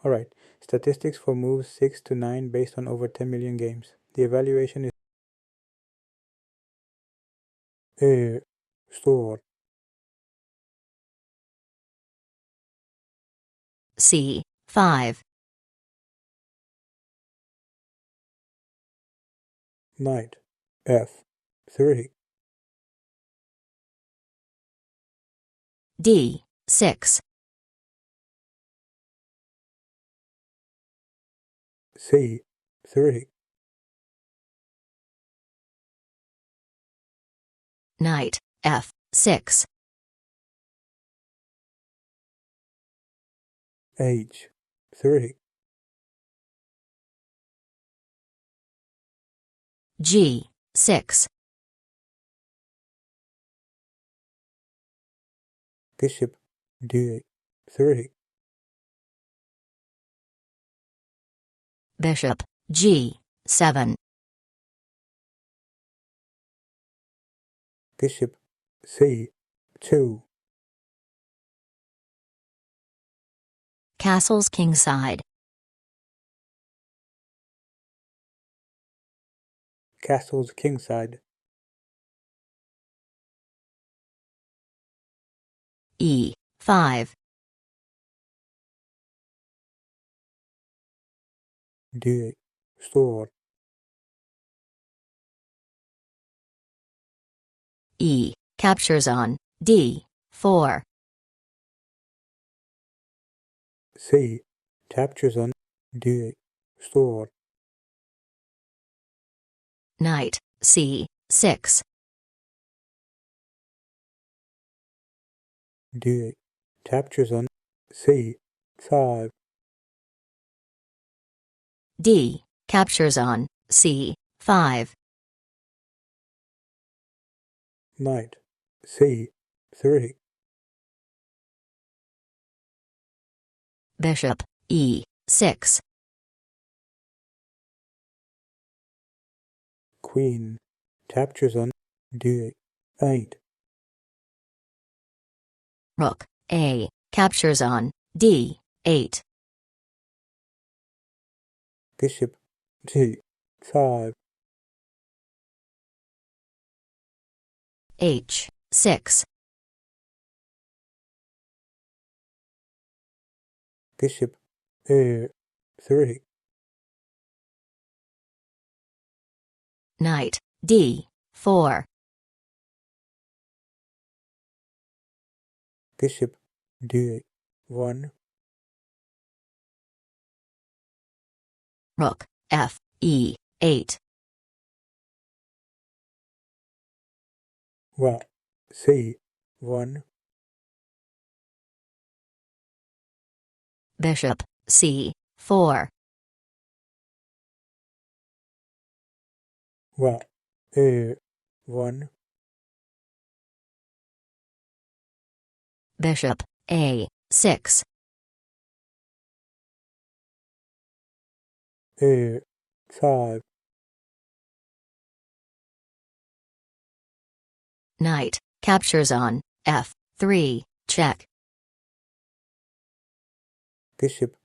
Alright, statistics for moves 6 to 9 based on over 10 million games. The evaluation is store. C5. Knight F3. D6. C3. Knight F6. H3. G6. Bishop D3. Bishop G7. Bishop C2. Castles kingside. Castles kingside. E5. D store. E captures on D4. C captures on D store. Knight C6. D captures on C5. D captures on C5. Knight C3. Bishop E6. Queen captures on D8. Rook A captures on D8. Bishop G5. H6. Bishop A3. Knight D4. Bishop D1. Rook Fe8. Rook C1. Bishop C4. Rook A1. Bishop A6. A5. Knight captures on F3 check. Bishop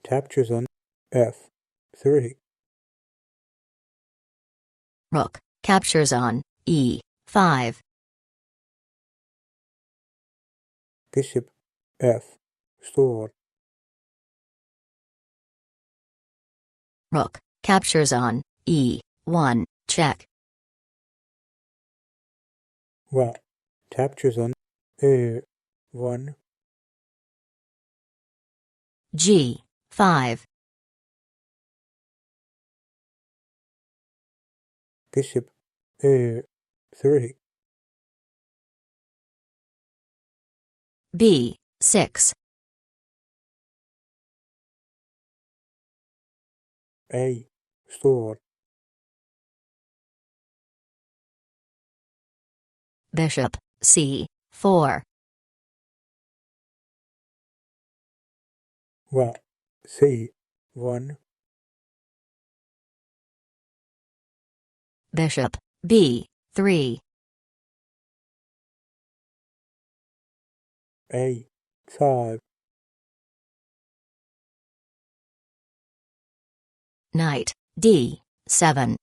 captures on F3. Rook captures on E5. Bishop F store. Rook captures on E1 check. Rook captures on A1. G5. Bishop A3. B6. A store. Bishop C4. Rook C1. Bishop B3. A5. Knight D7.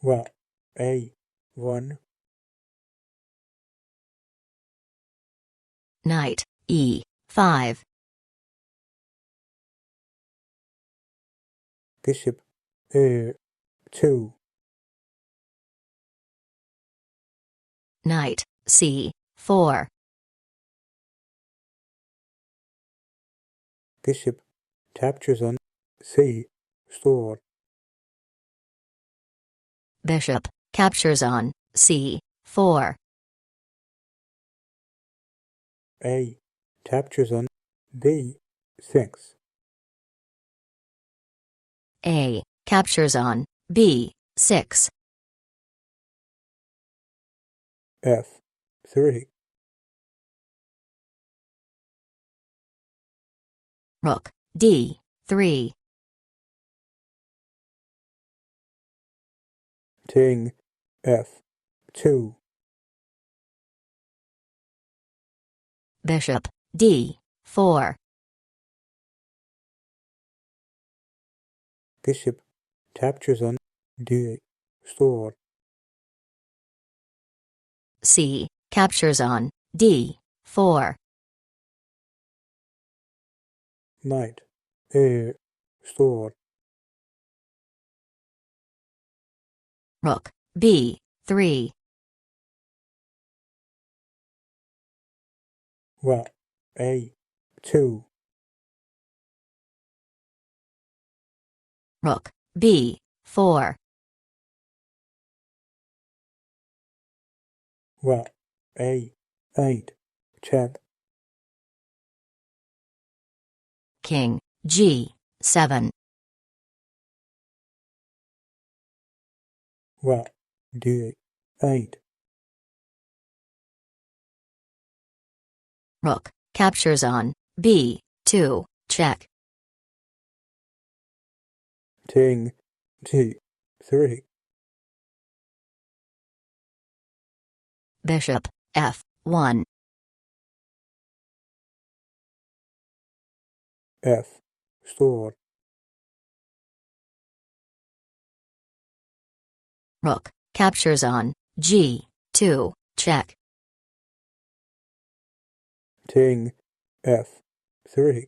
Rook A1. Knight E5. Bishop A2. Knight C4. Bishop captures on C store. Bishop captures on C4. A captures on B6. A captures on B6. F3. Rook D3. King F2. Bishop D4. Bishop captures on D store. C captures on D4. Knight A store. Rook B3. Rook A2. Rook B4. Rook A8. Check. King G7. Rook D8. Rook captures on B2. Check. King G3. Bishop F1. F store. Rook captures on G2. Check. King F3.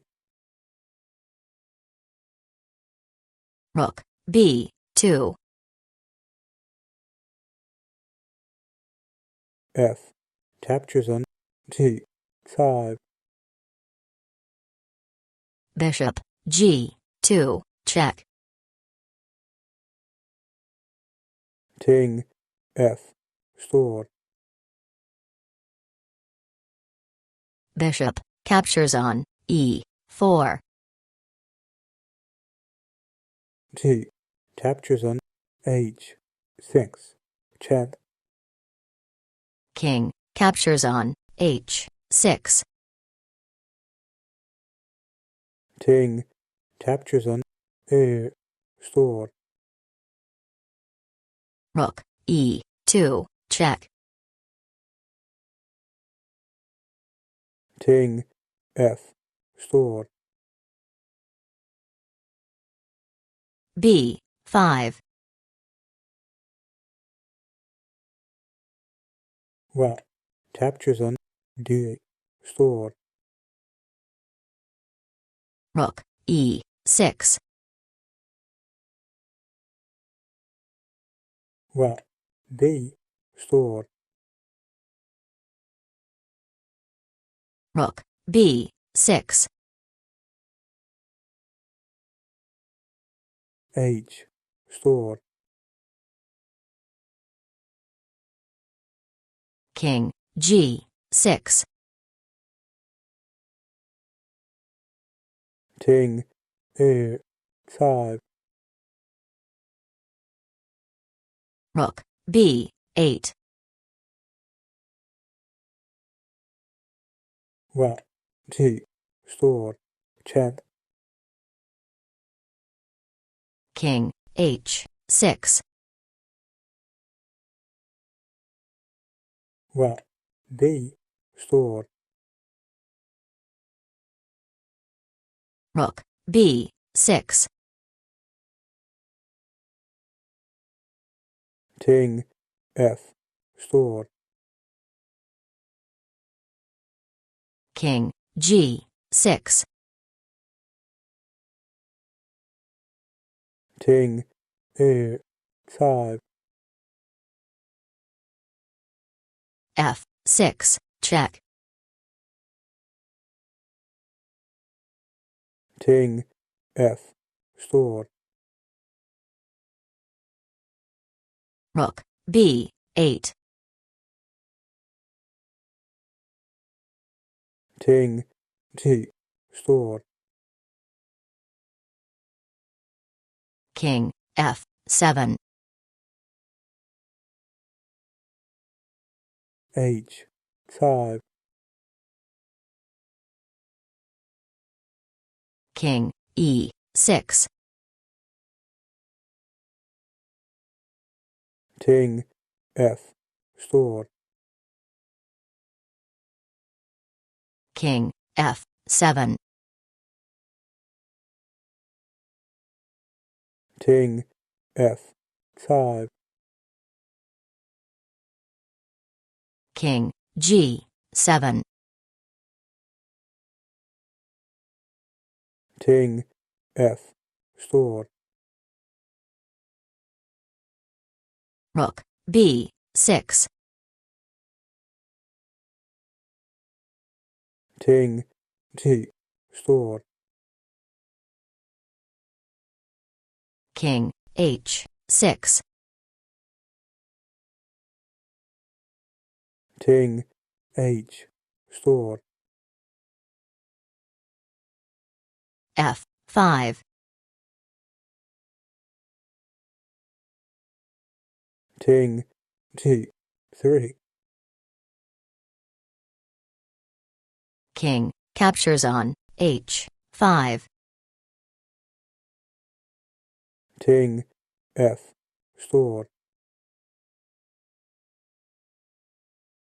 Rook B2. F captures on G5. Bishop G2. Check. King F store. Bishop captures on E4. G captures on H6. Check. King captures on H6. King captures on A store. Rook E2. Check. King F store. B5. Rook captures on D store. Rook E6. Rook B store. Rook B6. H store. King G6. King A5. Rook B8. Rook G store. Check. King H6. Rook B store. Rook B6. King F. Store. King G6. King A5. F6. Check. King F. Store. Rook B8. King G. Store. King F7. H5. King E6. King F. Store. King F7. King F5. King G7. King F. Store. Rook B6. King G. Store. King H6. King H. Store. F5. King G3. King captures on H5. King F. Store.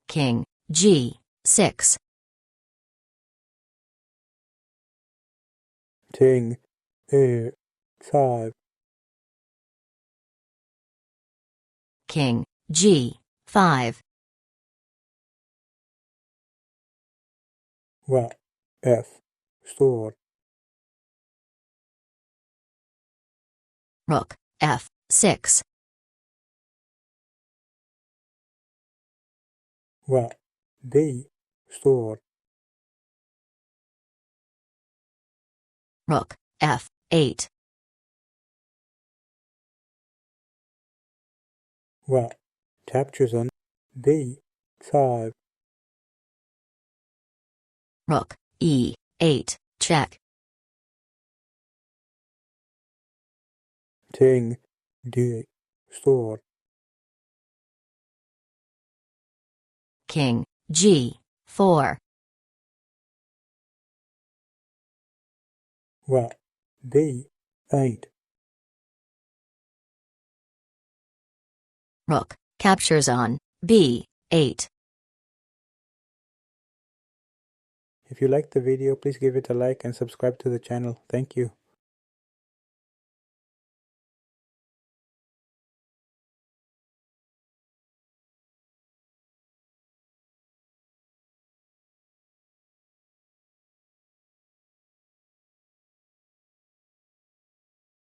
King G6. King A5. King G5. Rook F. Store. Rook F6. Rook D. Store. Rook F8. Rook captures on B5. Rook E8. Check. King D. Store. King G4. Rook B8. Rook captures on B8. If you liked the video, please give it a like and subscribe to the channel. Thank you.